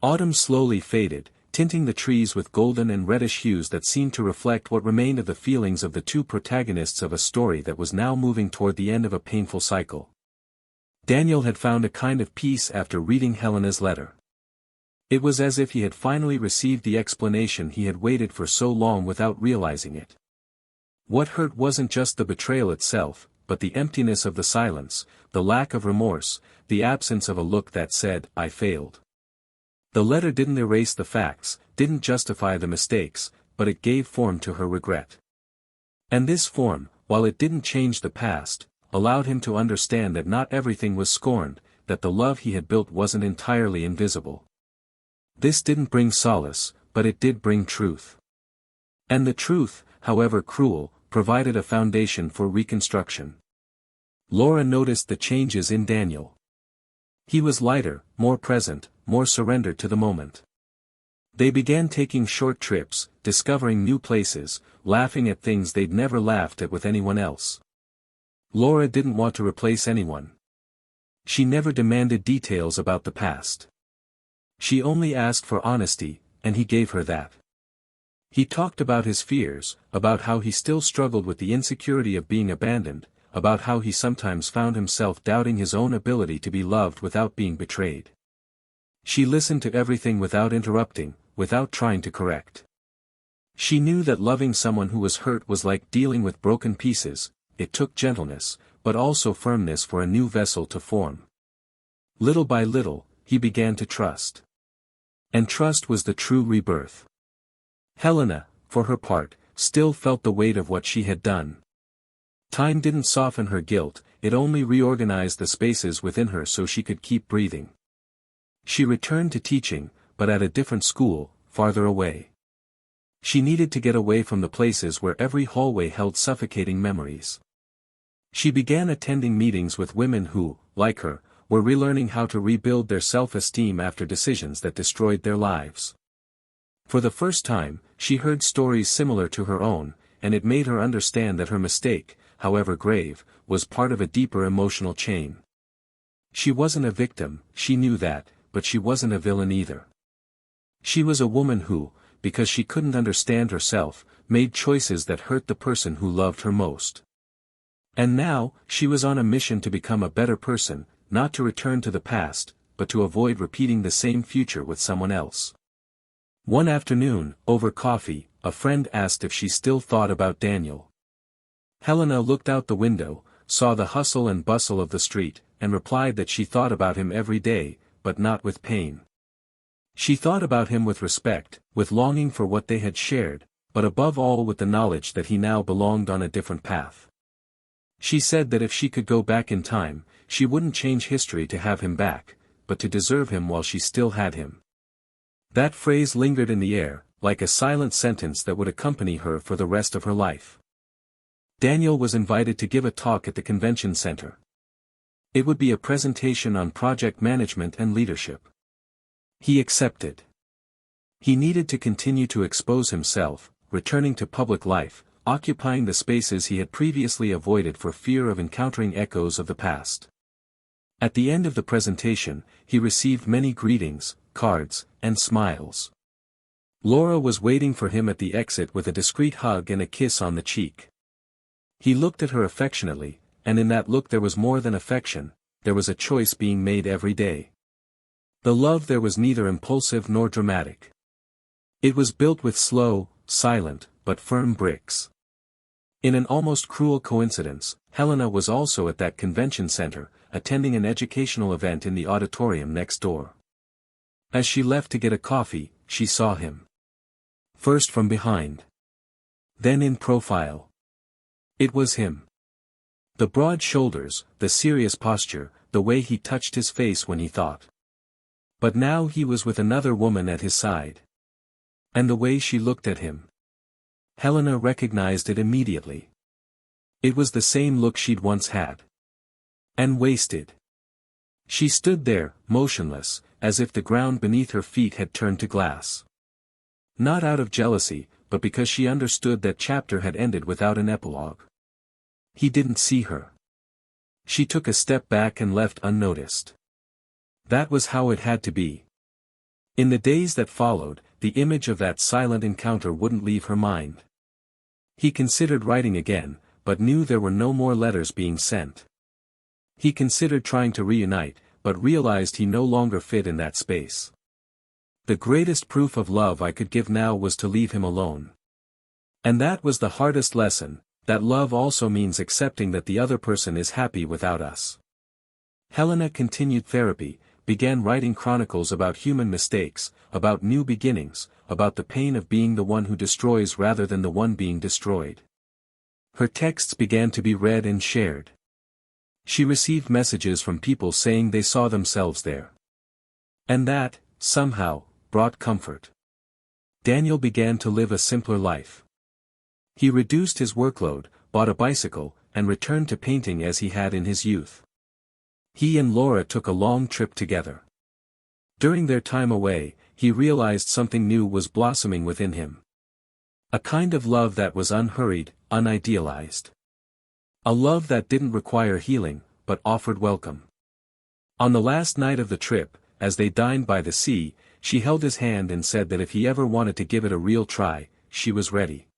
Autumn slowly faded, tinting the trees with golden and reddish hues that seemed to reflect what remained of the feelings of the two protagonists of a story that was now moving toward the end of a painful cycle. Daniel had found a kind of peace after reading Helena's letter. It was as if he had finally received the explanation he had waited for so long without realizing it. What hurt wasn't just the betrayal itself, but the emptiness of the silence, the lack of remorse, the absence of a look that said, I failed. The letter didn't erase the facts, didn't justify the mistakes, but it gave form to her regret. And this form, while it didn't change the past, allowed him to understand that not everything was scorned, that the love he had built wasn't entirely invisible. This didn't bring solace, but it did bring truth. And the truth, however cruel, provided a foundation for reconstruction. Laura noticed the changes in Daniel. He was lighter, more present, more surrendered to the moment. They began taking short trips, discovering new places, laughing at things they'd never laughed at with anyone else. Laura didn't want to replace anyone. She never demanded details about the past. She only asked for honesty, and he gave her that. He talked about his fears, about how he still struggled with the insecurity of being abandoned, about how he sometimes found himself doubting his own ability to be loved without being betrayed. She listened to everything without interrupting, without trying to correct. She knew that loving someone who was hurt was like dealing with broken pieces, it took gentleness, but also firmness for a new vessel to form. Little by little, he began to trust. And trust was the true rebirth. Helena, for her part, still felt the weight of what she had done. Time didn't soften her guilt, it only reorganized the spaces within her so she could keep breathing. She returned to teaching, but at a different school, farther away. She needed to get away from the places where every hallway held suffocating memories. She began attending meetings with women who, like her, were relearning how to rebuild their self-esteem after decisions that destroyed their lives. For the first time, she heard stories similar to her own, and it made her understand that her mistake, however grave, was part of a deeper emotional chain. She wasn't a victim, she knew that, but she wasn't a villain either. She was a woman who, because she couldn't understand herself, made choices that hurt the person who loved her most. And now, she was on a mission to become a better person, not to return to the past, but to avoid repeating the same future with someone else. One afternoon, over coffee, a friend asked if she still thought about Daniel. Helena looked out the window, saw the hustle and bustle of the street, and replied that she thought about him every day, but not with pain. She thought about him with respect, with longing for what they had shared, but above all with the knowledge that he now belonged on a different path. She said that if she could go back in time, she wouldn't change history to have him back, but to deserve him while she still had him. That phrase lingered in the air, like a silent sentence that would accompany her for the rest of her life. Daniel was invited to give a talk at the convention center. It would be a presentation on project management and leadership. He accepted. He needed to continue to expose himself, returning to public life, occupying the spaces he had previously avoided for fear of encountering echoes of the past. At the end of the presentation, he received many greetings, cards, and smiles. Laura was waiting for him at the exit with a discreet hug and a kiss on the cheek. He looked at her affectionately, and in that look there was more than affection, there was a choice being made every day. The love there was neither impulsive nor dramatic. It was built with slow, silent, but firm bricks. In an almost cruel coincidence, Helena was also at that convention center, attending an educational event in the auditorium next door. As she left to get a coffee, she saw him. First from behind. Then in profile. It was him. The broad shoulders, the serious posture, the way he touched his face when he thought. But now he was with another woman at his side. And the way she looked at him. Helena recognized it immediately. It was the same look she'd once had. And wasted. She stood there, motionless, as if the ground beneath her feet had turned to glass. Not out of jealousy, but because she understood that chapter had ended without an epilogue. He didn't see her. She took a step back and left unnoticed. That was how it had to be. In the days that followed, the image of that silent encounter wouldn't leave her mind. He considered writing again, but knew there were no more letters being sent. He considered trying to reunite, but realized he no longer fit in that space. The greatest proof of love I could give now was to leave him alone. And that was the hardest lesson, that love also means accepting that the other person is happy without us. Helena continued therapy, began writing chronicles about human mistakes, about new beginnings, about the pain of being the one who destroys rather than the one being destroyed. Her texts began to be read and shared. She received messages from people saying they saw themselves there. And that, somehow, brought comfort. Daniel began to live a simpler life. He reduced his workload, bought a bicycle, and returned to painting as he had in his youth. He and Laura took a long trip together. During their time away, he realized something new was blossoming within him. A kind of love that was unhurried, unidealized. A love that didn't require healing, but offered welcome. On the last night of the trip, as they dined by the sea, she held his hand and said that if he ever wanted to give it a real try, she was ready.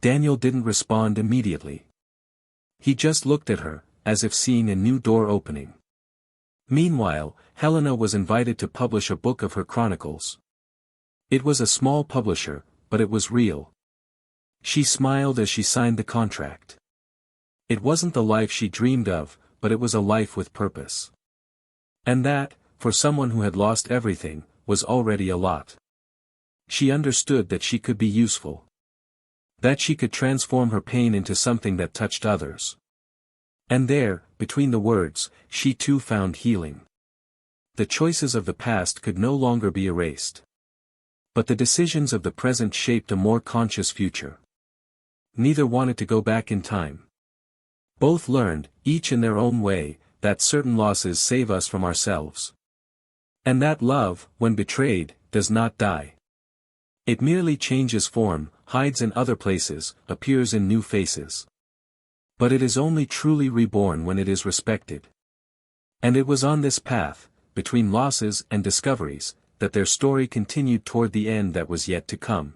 Daniel didn't respond immediately. He just looked at her, as if seeing a new door opening. Meanwhile, Helena was invited to publish a book of her chronicles. It was a small publisher, but it was real. She smiled as she signed the contract. It wasn't the life she dreamed of, but it was a life with purpose. And that, for someone who had lost everything, was already a lot. She understood that she could be useful. That she could transform her pain into something that touched others. And there, between the words, she too found healing. The choices of the past could no longer be erased. But the decisions of the present shaped a more conscious future. Neither wanted to go back in time. Both learned, each in their own way, that certain losses save us from ourselves. And that love, when betrayed, does not die. It merely changes form, hides in other places, appears in new faces. But it is only truly reborn when it is respected. And it was on this path, between losses and discoveries, that their story continued toward the end that was yet to come.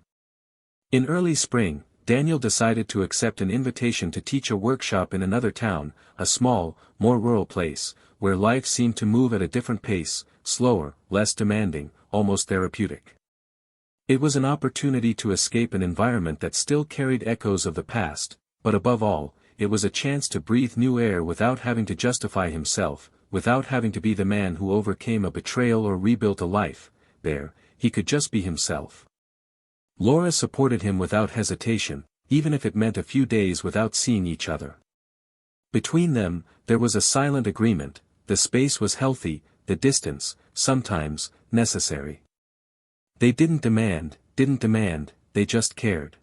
In early spring, Daniel decided to accept an invitation to teach a workshop in another town, a small, more rural place, where life seemed to move at a different pace, slower, less demanding, almost therapeutic. It was an opportunity to escape an environment that still carried echoes of the past, but above all, it was a chance to breathe new air without having to justify himself, without having to be the man who overcame a betrayal or rebuilt a life. There, he could just be himself. Laura supported him without hesitation, even if it meant a few days without seeing each other. Between them, there was a silent agreement: the space was healthy, the distance, sometimes, necessary. They didn't demand, they just cared.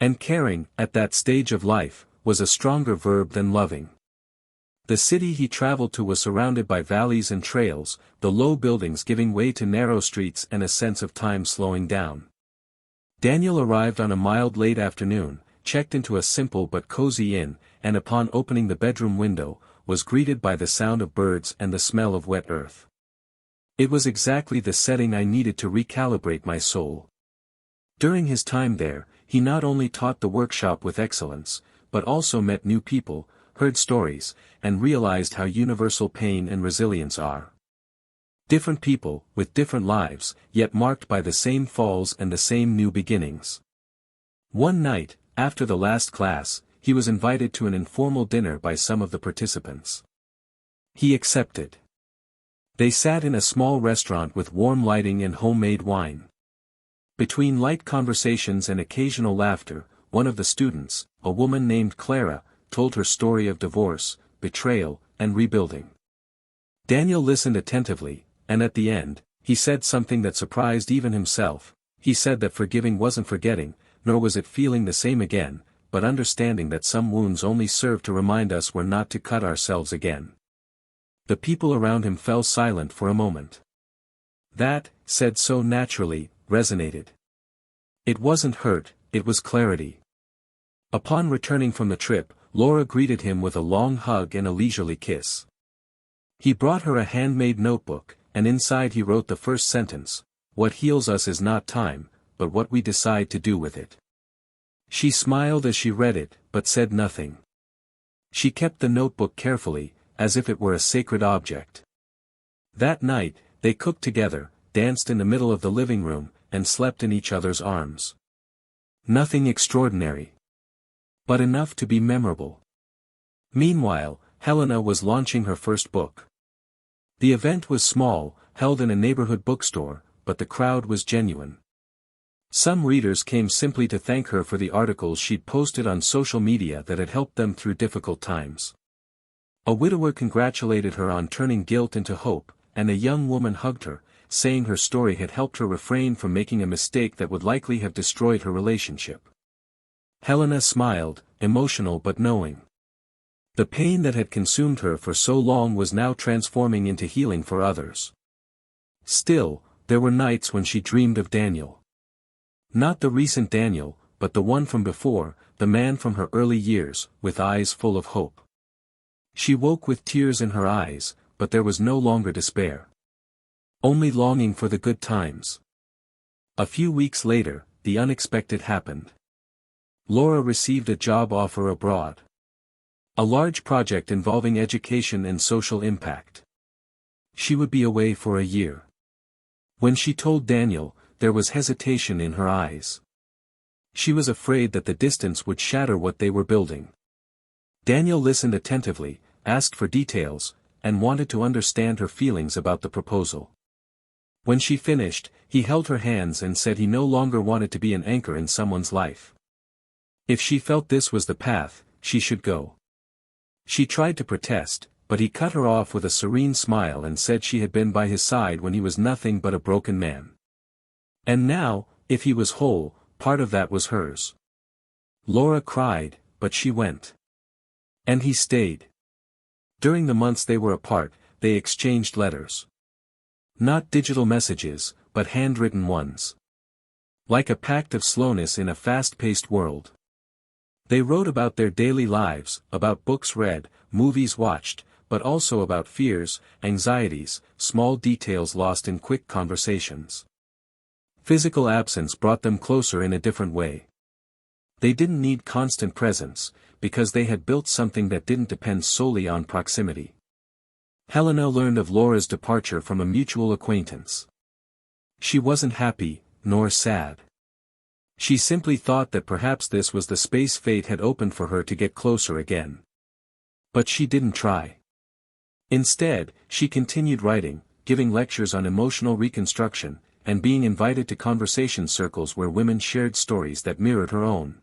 And caring, at that stage of life, was a stronger verb than loving. The city he traveled to was surrounded by valleys and trails, the low buildings giving way to narrow streets and a sense of time slowing down. Daniel arrived on a mild late afternoon, checked into a simple but cozy inn, and upon opening the bedroom window, was greeted by the sound of birds and the smell of wet earth. It was exactly the setting I needed to recalibrate my soul. During his time there, he not only taught the workshop with excellence, but also met new people, heard stories, and realized how universal pain and resilience are. Different people, with different lives, yet marked by the same falls and the same new beginnings. One night, after the last class, he was invited to an informal dinner by some of the participants. He accepted. They sat in a small restaurant with warm lighting and homemade wine. Between light conversations and occasional laughter, one of the students, a woman named Clara, told her story of divorce, betrayal, and rebuilding. Daniel listened attentively, and at the end, he said something that surprised even himself. He said that forgiving wasn't forgetting, nor was it feeling the same again, but understanding that some wounds only serve to remind us we're not to cut ourselves again. The people around him fell silent for a moment. That, said so naturally, resonated. It wasn't hurt, it was clarity. Upon returning from the trip, Laura greeted him with a long hug and a leisurely kiss. He brought her a handmade notebook, and inside he wrote the first sentence: "What heals us is not time, but what we decide to do with it." She smiled as she read it, but said nothing. She kept the notebook carefully, as if it were a sacred object. That night, they cooked together, danced in the middle of the living room, and slept in each other's arms. Nothing extraordinary, but enough to be memorable. Meanwhile, Helena was launching her first book. The event was small, held in a neighborhood bookstore, but the crowd was genuine. Some readers came simply to thank her for the articles she'd posted on social media that had helped them through difficult times. A widower congratulated her on turning guilt into hope, and a young woman hugged her, saying her story had helped her refrain from making a mistake that would likely have destroyed her relationship. Helena smiled, emotional but knowing. The pain that had consumed her for so long was now transforming into healing for others. Still, there were nights when she dreamed of Daniel. Not the recent Daniel, but the one from before, the man from her early years, with eyes full of hope. She woke with tears in her eyes, but there was no longer despair. Only longing for the good times. A few weeks later, the unexpected happened. Laura received a job offer abroad. A large project involving education and social impact. She would be away for a year. When she told Daniel, there was hesitation in her eyes. She was afraid that the distance would shatter what they were building. Daniel listened attentively, asked for details, and wanted to understand her feelings about the proposal. When she finished, he held her hands and said he no longer wanted to be an anchor in someone's life. If she felt this was the path, she should go. She tried to protest, but he cut her off with a serene smile and said she had been by his side when he was nothing but a broken man. And now, if he was whole, part of that was hers. Laura cried, but she went. And he stayed. During the months they were apart, they exchanged letters. Not digital messages, but handwritten ones. Like a pact of slowness in a fast-paced world. They wrote about their daily lives, about books read, movies watched, but also about fears, anxieties, small details lost in quick conversations. Physical absence brought them closer in a different way. They didn't need constant presence, because they had built something that didn't depend solely on proximity. Helena learned of Laura's departure from a mutual acquaintance. She wasn't happy, nor sad. She simply thought that perhaps this was the space fate had opened for her to get closer again. But she didn't try. Instead, she continued writing, giving lectures on emotional reconstruction, and being invited to conversation circles where women shared stories that mirrored her own.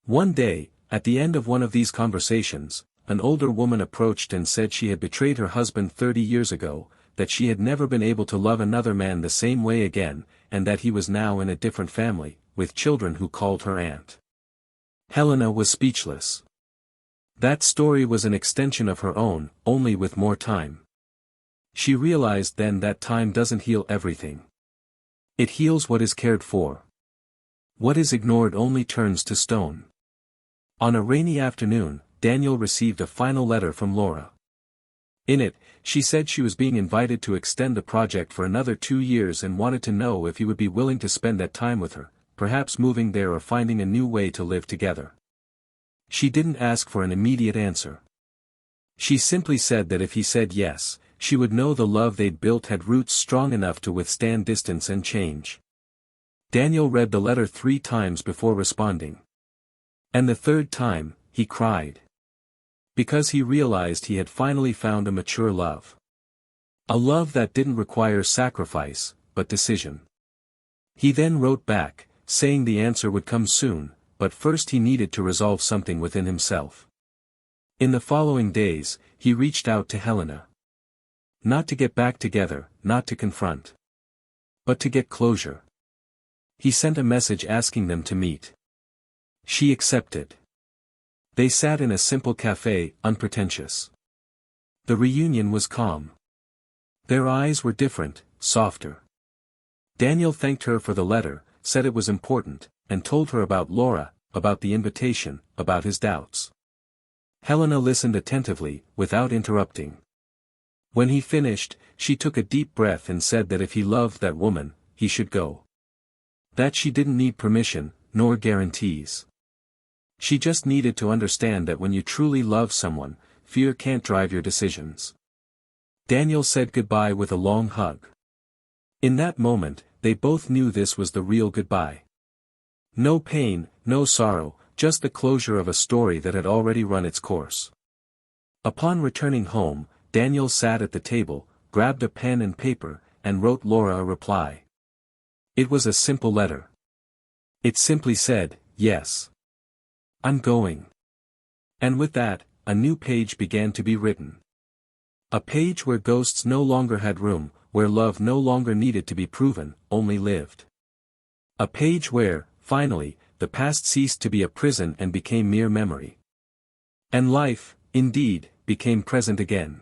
One day, at the end of one of these conversations, an older woman approached and said she had betrayed her husband 30 years ago, that she had never been able to love another man the same way again, and that he was now in a different family, with children who called her aunt. Helena was speechless. That story was an extension of her own, only with more time. She realized then that time doesn't heal everything. It heals what is cared for. What is ignored only turns to stone. On a rainy afternoon, Daniel received a final letter from Laura. In it, she said she was being invited to extend the project for another 2 years and wanted to know if he would be willing to spend that time with her, perhaps moving there or finding a new way to live together. She didn't ask for an immediate answer. She simply said that if he said yes, she would know the love they'd built had roots strong enough to withstand distance and change. Daniel read the letter 3 times before responding. And the 3rd time, he cried. Because he realized he had finally found a mature love. A love that didn't require sacrifice, but decision. He then wrote back, saying the answer would come soon, but first he needed to resolve something within himself. In the following days, he reached out to Helena. Not to get back together, not to confront. But to get closure. He sent a message asking them to meet. She accepted. They sat in a simple cafe, unpretentious. The reunion was calm. Their eyes were different, softer. Daniel thanked her for the letter, said it was important, and told her about Laura, about the invitation, about his doubts. Helena listened attentively, without interrupting. When he finished, she took a deep breath and said that if he loved that woman, he should go. That she didn't need permission, nor guarantees. She just needed to understand that when you truly love someone, fear can't drive your decisions. Daniel said goodbye with a long hug. In that moment, they both knew this was the real goodbye. No pain, no sorrow, just the closure of a story that had already run its course. Upon returning home, Daniel sat at the table, grabbed a pen and paper, and wrote Laura a reply. It was a simple letter. It simply said, "Yes. I'm going." And with that, a new page began to be written. A page where ghosts no longer had room, where love no longer needed to be proven, only lived. A page where, finally, the past ceased to be a prison and became mere memory. And life, indeed, became present again.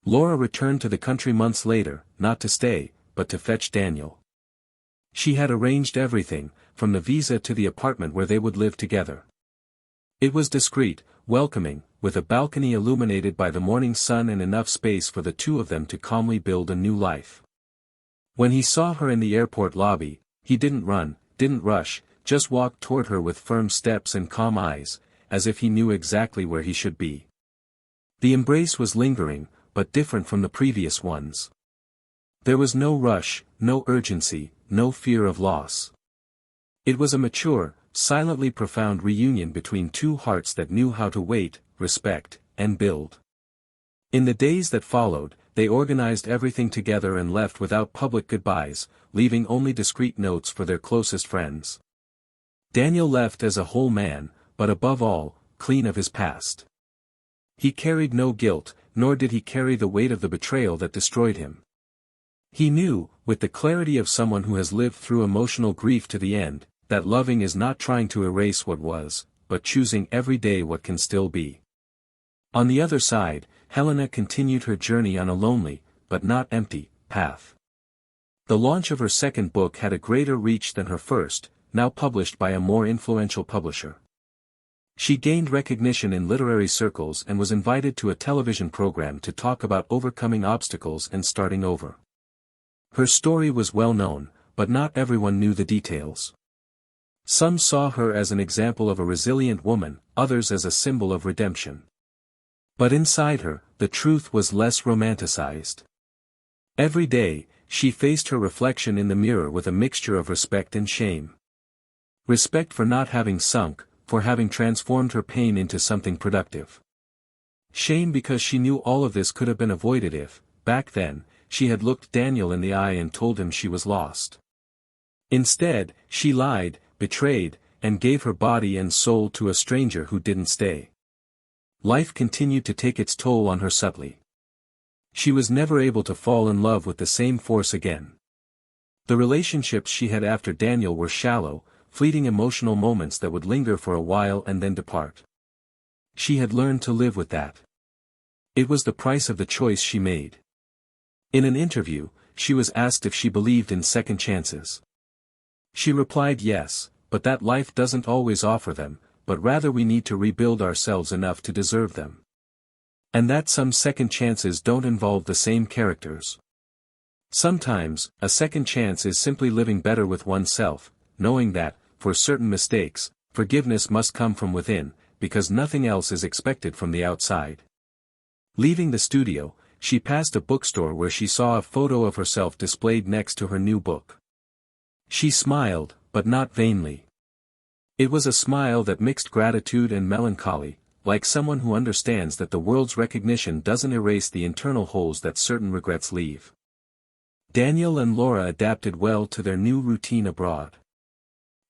Laura returned to the country months later, not to stay, but to fetch Daniel. She had arranged everything, from the visa to the apartment where they would live together. It was discreet, welcoming, with a balcony illuminated by the morning sun and enough space for the two of them to calmly build a new life. When he saw her in the airport lobby, he didn't run, didn't rush, just walked toward her with firm steps and calm eyes, as if he knew exactly where he should be. The embrace was lingering, but different from the previous ones. There was no rush, no urgency, no fear of loss. It was a mature, silently profound reunion between two hearts that knew how to wait, respect, and build. In the days that followed, they organized everything together and left without public goodbyes, leaving only discreet notes for their closest friends. Daniel left as a whole man, but above all, clean of his past. He carried no guilt, nor did he carry the weight of the betrayal that destroyed him. He knew, with the clarity of someone who has lived through emotional grief to the end, that loving is not trying to erase what was, but choosing every day what can still be. On the other side, Helena continued her journey on a lonely, but not empty, path. The launch of her second book had a greater reach than her first, now published by a more influential publisher. She gained recognition in literary circles and was invited to a television program to talk about overcoming obstacles and starting over. Her story was well known, but not everyone knew the details. Some saw her as an example of a resilient woman, others as a symbol of redemption. But inside her, the truth was less romanticized. Every day, she faced her reflection in the mirror with a mixture of respect and shame. Respect for not having sunk, for having transformed her pain into something productive. Shame because she knew all of this could have been avoided if, back then, she had looked Daniel in the eye and told him she was lost. Instead, she lied, betrayed, and gave her body and soul to a stranger who didn't stay. Life continued to take its toll on her subtly. She was never able to fall in love with the same force again. The relationships she had after Daniel were shallow, fleeting emotional moments that would linger for a while and then depart. She had learned to live with that. It was the price of the choice she made. In an interview, she was asked if she believed in second chances. She replied yes, but that life doesn't always offer them, but rather we need to rebuild ourselves enough to deserve them. And that some second chances don't involve the same characters. Sometimes, a second chance is simply living better with oneself, knowing that, for certain mistakes, forgiveness must come from within, because nothing else is expected from the outside. Leaving the studio, she passed a bookstore where she saw a photo of herself displayed next to her new book. She smiled, but not vainly. It was a smile that mixed gratitude and melancholy, like someone who understands that the world's recognition doesn't erase the internal holes that certain regrets leave. Daniel and Laura adapted well to their new routine abroad.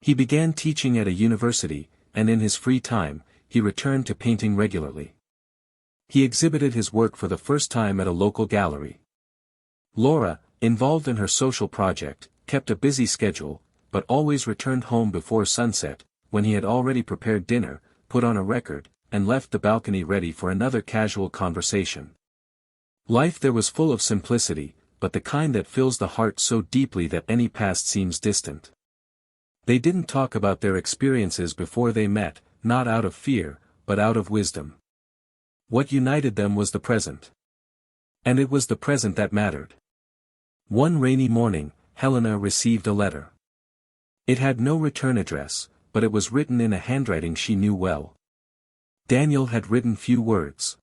He began teaching at a university, and in his free time, he returned to painting regularly. He exhibited his work for the first time at a local gallery. Laura, involved in her social project, kept a busy schedule, but always returned home before sunset, when he had already prepared dinner, put on a record, and left the balcony ready for another casual conversation. Life there was full of simplicity, but the kind that fills the heart so deeply that any past seems distant. They didn't talk about their experiences before they met, not out of fear, but out of wisdom. What united them was the present. And it was the present that mattered. One rainy morning, Helena received a letter. It had no return address, but it was written in a handwriting she knew well. Daniel had written few words.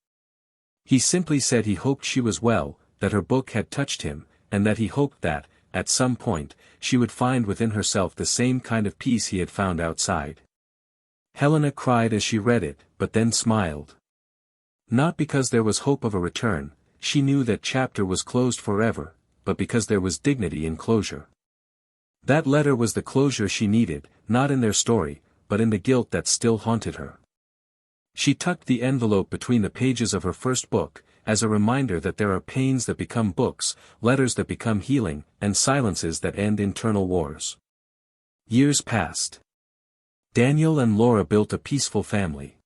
He simply said he hoped she was well, that her book had touched him, and that he hoped that, at some point, she would find within herself the same kind of peace he had found outside. Helena cried as she read it, but then smiled. Not because there was hope of a return, she knew that chapter was closed forever, but because there was dignity in closure. That letter was the closure she needed, not in their story, but in the guilt that still haunted her. She tucked the envelope between the pages of her first book, as a reminder that there are pains that become books, letters that become healing, and silences that end internal wars. Years passed. Daniel and Laura built a peaceful family.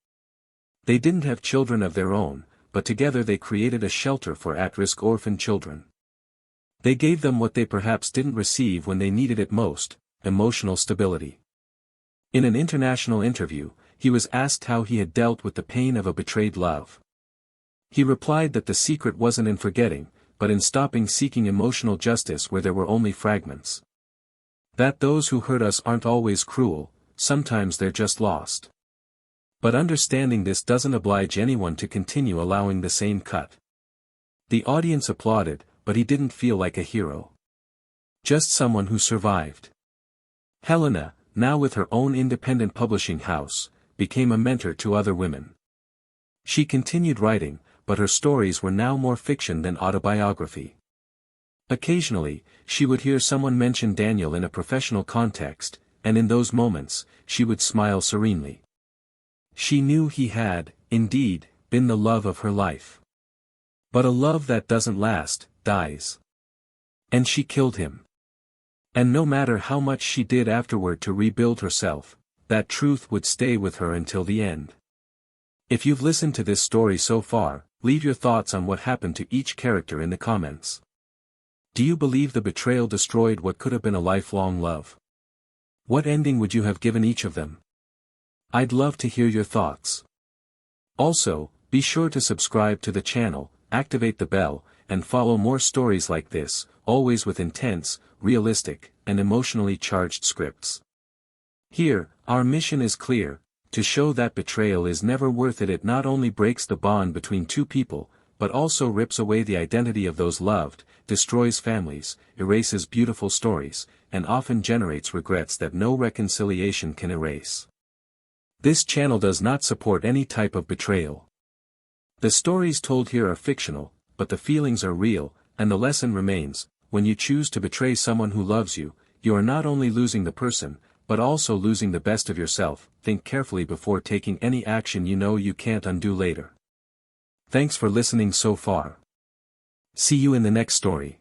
They didn't have children of their own, but together they created a shelter for at-risk orphan children. They gave them what they perhaps didn't receive when they needed it most, emotional stability. In an international interview, he was asked how he had dealt with the pain of a betrayed love. He replied that the secret wasn't in forgetting, but in stopping seeking emotional justice where there were only fragments. That those who hurt us aren't always cruel, sometimes they're just lost. But understanding this doesn't oblige anyone to continue allowing the same cut. The audience applauded, but he didn't feel like a hero. Just someone who survived. Helena, now with her own independent publishing house, became a mentor to other women. She continued writing, but her stories were now more fiction than autobiography. Occasionally, she would hear someone mention Daniel in a professional context, and in those moments, she would smile serenely. She knew he had, indeed, been the love of her life. But a love that doesn't last, dies. And she killed him. And no matter how much she did afterward to rebuild herself, that truth would stay with her until the end. If you've listened to this story so far, leave your thoughts on what happened to each character in the comments. Do you believe the betrayal destroyed what could have been a lifelong love? What ending would you have given each of them? I'd love to hear your thoughts. Also, be sure to subscribe to the channel, activate the bell, and follow more stories like this, always with intense, realistic, and emotionally charged scripts. Here, our mission is clear: to show that betrayal is never worth it. It not only breaks the bond between two people, but also rips away the identity of those loved, destroys families, erases beautiful stories, and often generates regrets that no reconciliation can erase. This channel does not support any type of betrayal. The stories told here are fictional, but the feelings are real, and the lesson remains: when you choose to betray someone who loves you, you are not only losing the person, but also losing the best of yourself. Think carefully before taking any action you know you can't undo later. Thanks for listening so far. See you in the next story.